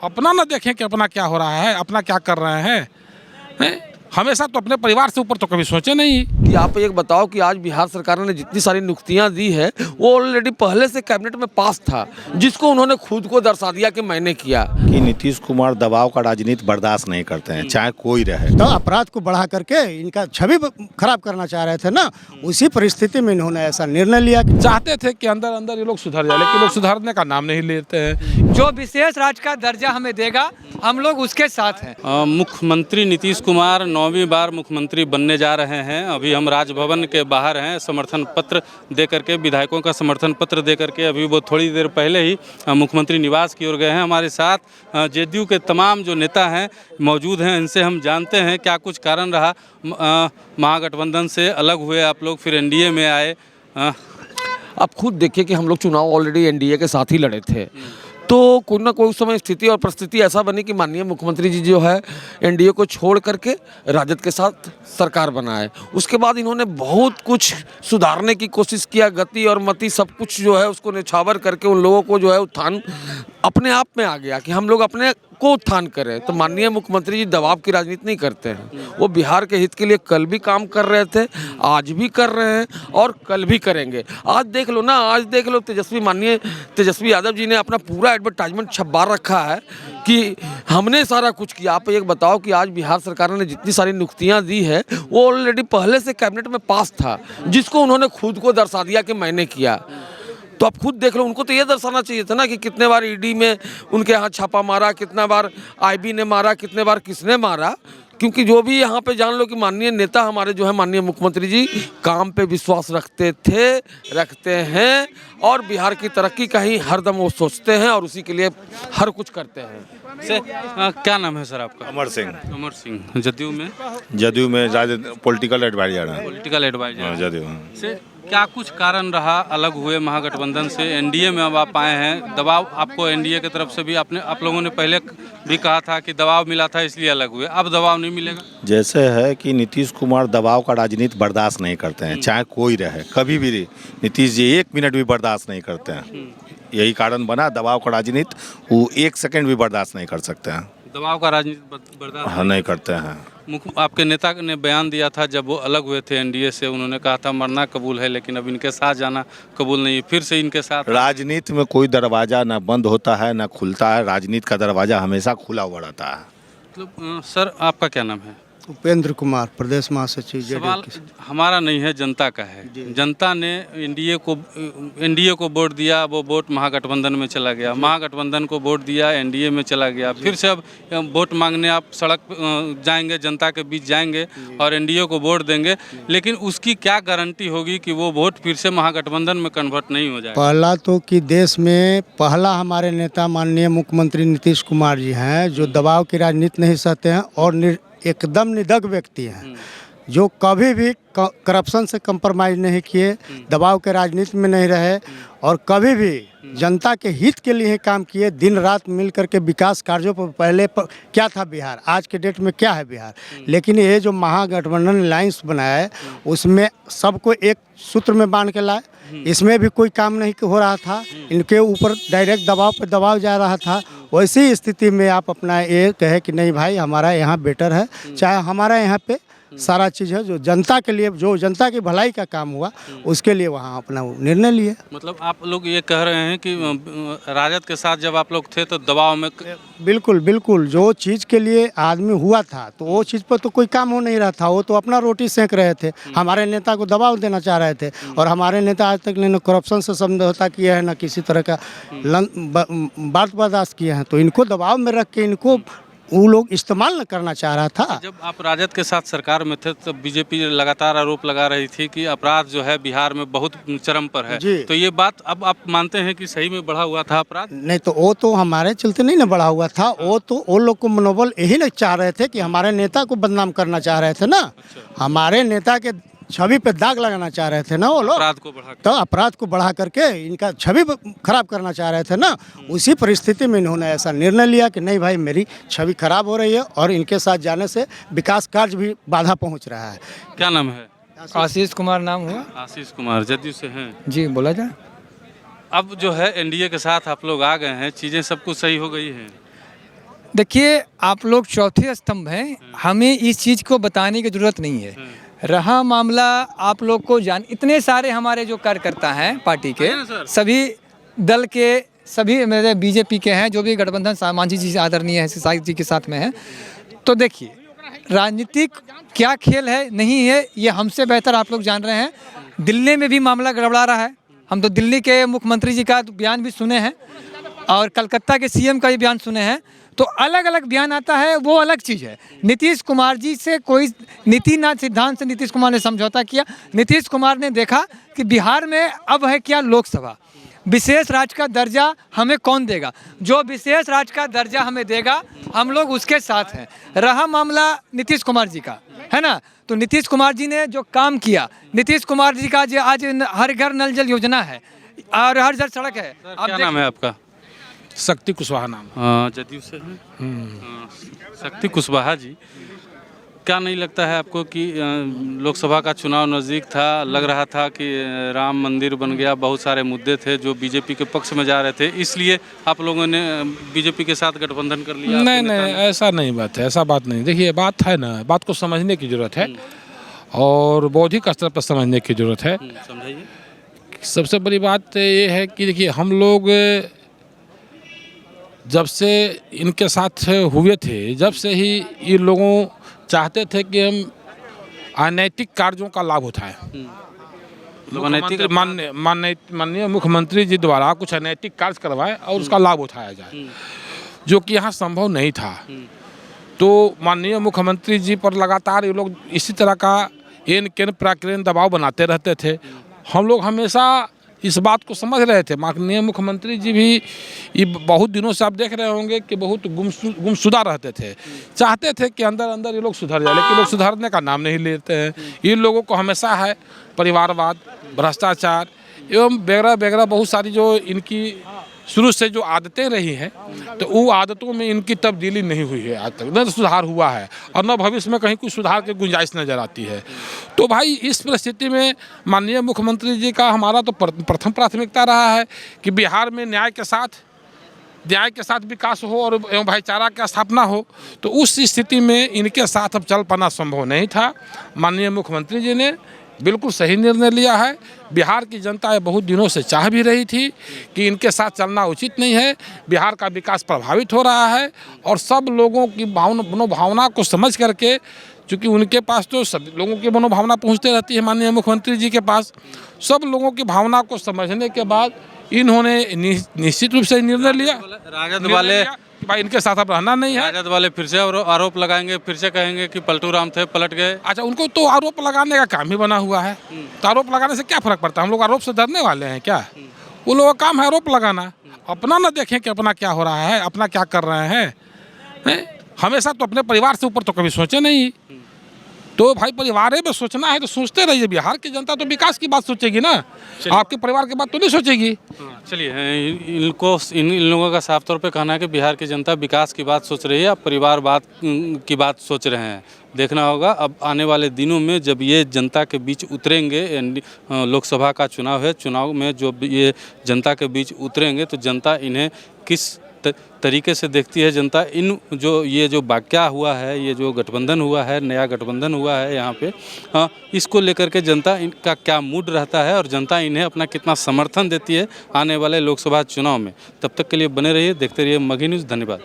अपना ना देखें कि अपना क्या हो रहा है, अपना क्या कर रहे हैं? हमेशा तो अपने परिवार से ऊपर तो कभी सोचे नहीं। कि आप एक बताओ कि आज बिहार सरकार ने जितनी सारी नियुक्तियां दी है वो ऑलरेडी पहले से कैबिनेट में पास था, जिसको उन्होंने खुद को दर्शा दिया कि मैंने किया। कि नीतीश कुमार दबाव का राजनीति बर्दाश्त नहीं करते हैं, चाहे कोई रहे। तो अपराध को बढ़ा करके इनका छवि खराब करना चाह रहे थे ना, उसी परिस्थिति में इन्होंने ऐसा निर्णय लिया। चाहते थे कि अंदर अंदर ये लोग सुधर जाए, लेकिन लोग सुधारने का नाम नहीं लेते हैं। जो विशेष राज्य का दर्जा हमें देगा, हम लोग उसके साथ हैं। मुख्यमंत्री नीतीश कुमार 9वीं बार मुख्यमंत्री बनने जा रहे हैं। अभी हम राजभवन के बाहर हैं, समर्थन पत्र दे करके, विधायकों का समर्थन पत्र दे करके अभी वो थोड़ी देर पहले ही मुख्यमंत्री निवास की ओर गए हैं। हमारे साथ जेडीयू के तमाम जो नेता हैं मौजूद हैं, इनसे हम जानते हैं क्या कुछ कारण रहा महागठबंधन से अलग हुए आप लोग, फिर एनडीए में आए। आप खुद देखिए कि हम लोग चुनाव ऑलरेडी एनडीए के साथ ही लड़े थे, तो कोई ना कोई समय स्थिति और परिस्थिति ऐसा बनी कि माननीय मुख्यमंत्री जी जो है एनडीए को छोड़ करके राजद के साथ सरकार बनाए। उसके बाद इन्होंने बहुत कुछ सुधारने की कोशिश किया, गति और मति सब कुछ जो है उसको निछावर करके उन लोगों को जो है उत्थान अपने आप में आ गया कि हम लोग अपने को उत्थान करें। तो माननीय मुख्यमंत्री जी दबाव की राजनीति नहीं करते हैं, वो बिहार के हित के लिए कल भी काम कर रहे थे, आज भी कर रहे हैं और कल भी करेंगे। आज देख लो ना, आज देख लो माननीय तेजस्वी यादव जी ने अपना पूरा एडवर्टाइजमेंट छपवा रखा है कि हमने सारा कुछ किया। आप एक बताओ कि आज बिहार सरकार ने जितनी सारी नियुक्तियां दी है वो ऑलरेडी पहले से कैबिनेट में पास था, जिसको उन्होंने खुद को दर्शा दिया कि मैंने किया। तो आप खुद देख लो, उनको तो ये दर्शाना चाहिए था ना कि कितने बार ईडी में उनके यहाँ छापा मारा, कितना बार आईबी ने मारा, कितने बार किसने मारा। क्योंकि जो भी यहाँ पे जान लो कि माननीय नेता हमारे जो है माननीय मुख्यमंत्री जी काम पे विश्वास रखते थे, रखते हैं और बिहार की तरक्की का ही हरदम वो सोचते हैं और उसी के लिए हर कुछ करते हैं। से क्या नाम है सर आपका? अमर सिंह। अमर सिंह। जदयू में पॉलिटिकल एडवाइजर हैं। पॉलिटिकल एडवाइजर जदयू से क्या कुछ कारण रहा अलग हुए महागठबंधन से? एनडीए में अब आप आए हैं, दबाव आपको एनडीए की तरफ से भी आप लोगों ने पहले भी कहा था कि दबाव मिला था इसलिए अलग हुए, अब दबाव नहीं मिलेगा? जैसे है कि नीतीश कुमार दबाव का राजनीति बर्दाश्त नहीं करते हैं, चाहे कोई रहे, कभी भी नीतीश जी 1 मिनट भी बर्दाश्त नहीं करते हैं। यही कारण बना दबाव का राजनीति, वो 1 सेकंड भी बर्दाश्त नहीं कर सकते हैं। दबाव का राजनीति बर्दाश्त नहीं करते हैं। आपके नेता ने बयान दिया था जब वो अलग हुए थे एनडीए से, उन्होंने कहा था मरना कबूल है लेकिन अब इनके साथ जाना कबूल नहीं है, फिर से इनके साथ। राजनीति में कोई दरवाजा ना बंद होता है ना खुलता है, राजनीति का दरवाजा हमेशा खुला हुआ रहता है। मतलब सर आपका क्या नाम है? उपेंद्र कुमार, प्रदेश महासचिव। सवाल हमारा नहीं है, जनता का है। जनता ने एनडीए को वोट दिया, वो वोट महागठबंधन में चला गया, महागठबंधन को वोट दिया, एनडीए में चला गया, फिर से अब वोट मांगने आप सड़क जाएंगे, जनता के बीच जाएंगे और एनडीए को वोट देंगे, लेकिन उसकी क्या गारंटी होगी कि वो वोट फिर से महागठबंधन में कन्वर्ट नहीं हो जाए? पहला तो कि देश में पहला हमारे नेता माननीय मुख्यमंत्री नीतीश कुमार जी हैं, जो दबाव की राजनीति नहीं सहते हैं और एकदम निडर व्यक्ति हैं, जो कभी भी करप्शन से कंप्रोमाइज़ नहीं किए, दबाव के राजनीति में नहीं रहे और कभी भी जनता के हित के लिए काम किए। दिन रात मिल करके विकास कार्यों पर पहले क्या था बिहार, आज के डेट में क्या है बिहार। लेकिन ये जो महागठबंधन अलायंस बनाया है उसमें सबको एक सूत्र में बांध के लाए, इसमें भी कोई काम नहीं हो रहा था, इनके ऊपर डायरेक्ट दबाव पर दबाव जा रहा था। वैसी स्थिति में आप अपना ये कहे कि नहीं भाई हमारा यहाँ बेटर है, चाहे हमारा यहाँ पे सारा चीज़ है जो जनता के लिए, जो जनता की भलाई का काम हुआ उसके लिए वहाँ अपना निर्णय लिए। मतलब आप लोग ये कह रहे हैं कि राजद के साथ जब आप लोग थे तो दबाव में? बिल्कुल बिल्कुल, जो चीज़ के लिए आदमी हुआ था तो वो चीज़ पर तो कोई काम हो नहीं रहा था, वो तो अपना रोटी सेंक रहे थे, हमारे नेता को दबाव देना चाह रहे थे। और हमारे नेता आज तक न करप्शन से समझौता किया है, न किसी तरह का बात बर्दाश्त किए हैं, तो इनको दबाव में रख के इनको वो लोग इस्तेमाल न करना चाह रहा था। जब आप राजद के साथ सरकार में थे तो बीजेपी लगातार आरोप लगा रही थी कि अपराध जो है बिहार में बहुत चरम पर है, तो ये बात अब आप मानते हैं कि सही में बढ़ा हुआ था अपराध? नहीं, तो वो तो हमारे चलते नहीं ना बढ़ा हुआ था, वो तो वो लोग को मनोबल यही नहीं चाह रहे थे कि हमारे नेता को बदनाम करना चाह रहे थे ना। हमारे नेता के छवि पे दाग लगाना चाह रहे थे ना वो लोग, अपराध को बढ़ा करके इनका छवि खराब करना चाह रहे थे ना। उसी परिस्थिति में इन्होंने ऐसा निर्णय लिया कि नहीं भाई मेरी छवि खराब हो रही है और इनके साथ जाने से विकास कार्य भी बाधा पहुंच रहा है। क्या नाम है? आशीष कुमार नाम हुआ। आशीष कुमार जदयू से हैं जी, बोला जाए। अब जो है एनडीए के साथ आप लोग आ गए हैं, चीज़ें सब कुछ सही हो गई हैं? देखिए, आप लोग चौथे स्तंभ हैं, हमें इस चीज़ को बताने की ज़रूरत नहीं है। रहा मामला आप लोग को इतने सारे हमारे जो कार्यकर्ता हैं पार्टी के, सभी दल के, सभी मेरे बीजेपी के हैं, जो भी गठबंधन मांझी जी से आदरणीय है, साई जी के साथ में है। तो देखिए, राजनीतिक क्या खेल है नहीं है, ये हमसे बेहतर आप लोग जान रहे हैं। दिल्ली में भी मामला गड़बड़ा रहा है। हम तो दिल्ली के मुख्यमंत्री जी का बयान भी सुने हैं और कलकत्ता के सीएम का भी बयान सुने हैं। तो अलग अलग बयान आता है, वो अलग चीज़ है। नीतीश कुमार जी से कोई नीति ना सिद्धांत से नीतीश कुमार ने समझौता किया। नीतीश कुमार ने देखा कि बिहार में अब है क्या लोकसभा, विशेष राज्य का दर्जा हमें कौन देगा। जो विशेष राज्य का दर्जा हमें देगा, हम लोग उसके साथ हैं। रहा मामला नीतीश कुमार जी का, है ना, तो नीतीश कुमार जी ने जो काम किया, नीतीश कुमार जी का जो आज हर घर नल जल योजना है और हर घर सड़क है। क्या नाम है आपका? शक्ति कुशवाहा नाम। जदयू से हैं। शक्ति कुशवाहा जी, क्या नहीं लगता है आपको कि लोकसभा का चुनाव नज़दीक था, लग रहा था कि राम मंदिर बन गया, बहुत सारे मुद्दे थे जो बीजेपी के पक्ष में जा रहे थे, इसलिए आप लोगों ने बीजेपी के साथ गठबंधन कर लिया? नहीं नहीं, ऐसा नहीं बात है, ऐसा बात नहीं। देखिए, बात है ना, बात को समझने की ज़रूरत है और बौद्धिक स्तर पर समझने की ज़रूरत है। समझाइए। सबसे बड़ी बात ये है कि देखिए, हम लोग जब से इनके साथ हुए थे, जब से ही ये लोगों चाहते थे कि हम अनैतिक कार्यों का लाभ उठाएं। माननीय मुख्यमंत्री जी द्वारा कुछ अनैतिक कार्य करवाएं और उसका लाभ उठाया जाए, जो कि यहाँ संभव नहीं था। तो माननीय मुख्यमंत्री जी पर लगातार ये लोग इसी तरह का एन केन प्राकृतिक दबाव बनाते रहते थे। हम लोग हमेशा इस बात को समझ रहे थे। माननीय मुख्यमंत्री जी भी ये बहुत दिनों से आप देख रहे होंगे कि बहुत गुमशुदा रहते थे, चाहते थे कि अंदर अंदर ये लोग सुधर जाए, लेकिन लोग सुधरने का नाम नहीं लेते हैं। इन लोगों को हमेशा है परिवारवाद, भ्रष्टाचार एवं वगैरह वगैरह बहुत सारी जो इनकी शुरू से जो आदतें रही हैं, तो वो आदतों में इनकी तब्दीली नहीं हुई है आज तक, न सुधार हुआ है और न भविष्य में कहीं कुछ सुधार की गुंजाइश नज़र आती है। तो भाई, इस परिस्थिति में माननीय मुख्यमंत्री जी का हमारा तो प्रथम प्राथमिकता रहा है कि बिहार में न्याय के साथ विकास हो और एवं भाईचारा की स्थापना हो। तो उस स्थिति में इनके साथ अब चल पाना संभव नहीं था। माननीय मुख्यमंत्री जी ने बिल्कुल सही निर्णय लिया है। बिहार की जनता बहुत दिनों से चाह भी रही थी कि इनके साथ चलना उचित नहीं है। बिहार का विकास प्रभावित हो रहा है और सब लोगों की मनोभावना को समझ करके, चूँकि उनके पास तो सब लोगों की मनोभावना पहुंचते रहती है माननीय मुख्यमंत्री जी के पास, सब लोगों की भावना को समझने के बाद इन्होंने निश्चित रूप से निर्णय लिया। राजद वाले भाई इनके साथ अब रहना नहीं है। राजद वाले फिर से आरोप लगाएंगे, फिर से कहेंगे कि पलटू राम थे, पलट गए। अच्छा, उनको तो आरोप लगाने का काम ही बना हुआ है, तो आरोप लगाने से क्या फर्क पड़ता है? हम लोग आरोप से डरने वाले हैं क्या? वो लोगों का काम है आरोप लगाना। अपना ना देखें कि अपना क्या हो रहा है, अपना क्या कर रहे हैं। हमेशा तो अपने परिवार से ऊपर तो कभी सोचे नहीं। तो भाई, परिवार में सोचना है तो सोचते रहिए। बिहार की जनता तो विकास की बात सोचेगी ना, आपके परिवार की बात तो नहीं सोचेगी। चलिए, इन लोगों का साफ तौर पे कहना है कि बिहार की जनता विकास की बात सोच रही है, अब परिवार की बात सोच रहे हैं। देखना होगा अब आने वाले दिनों में जब ये जनता के बीच उतरेंगे। लोकसभा का चुनाव है, चुनाव में जो ये जनता के बीच उतरेंगे तो जनता इन्हें किस तरीके से देखती है। जनता ये जो वाकया हुआ है, ये जो गठबंधन हुआ है, नया गठबंधन हुआ है यहाँ पे, इसको लेकर के जनता इनका क्या मूड रहता है और जनता इन्हें अपना कितना समर्थन देती है आने वाले लोकसभा चुनाव में। तब तक के लिए बने रहिए, देखते रहिए मगही न्यूज़। धन्यवाद।